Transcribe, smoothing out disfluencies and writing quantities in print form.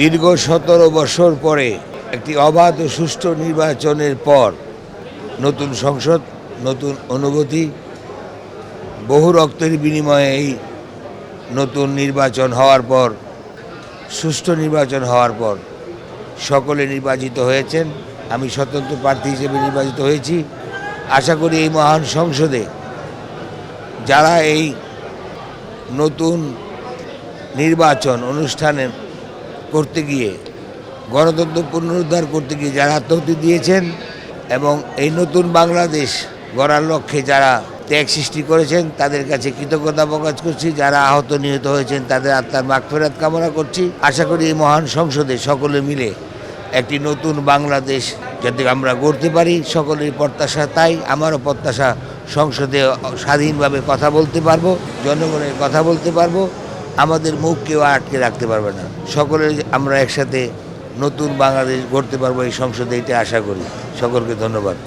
দীর্ঘ 17 বছর পরে একটি অবাধ ও সুষ্ঠু নির্বাচনের পর নতুন সংসদ, নতুন অনুভূতি, বহু রক্তের বিনিময়ে এই নতুন নির্বাচন হওয়ার পর, সুষ্ঠু নির্বাচন হওয়ার পর সকলে নির্বাচিত হয়েছেন। আমি স্বতন্ত্র প্রার্থী হিসেবে নির্বাচিত হয়েছি। আশা করি এই মহান সংসদে যারা এই নতুন নির্বাচন অনুষ্ঠানে করতে গিয়ে, গণতন্ত্র পুনরুদ্ধার করতে গিয়ে যারা আত্মাহুতি দিয়েছেন এবং এই নতুন বাংলাদেশ গড়ার লক্ষ্যে যারা ত্যাগ সৃষ্টি করেছেন, তাদের কাছে কৃতজ্ঞতা প্রকাশ করছি। যারা আহত নিহত হয়েছেন তাদের আত্মার মাগফিরাত কামনা করছি। আশা করি এই মহান সংসদে সকলে মিলে একটি নতুন বাংলাদেশ যাতে আমরা গড়তে পারি, সকলের প্রত্যাশা তাই। আমারও প্রত্যাশা সংসদে স্বাধীনভাবে কথা বলতে পারবো, জনগণের কথা বলতে পারবো, আমাদের মুখ কেউ আটকে রাখতে পারবে না। সকলে আমরা একসাথে নতুন বাংলাদেশ গড়তে পারবো এই সংসদে, এটা আশা করি। সকলকে ধন্যবাদ।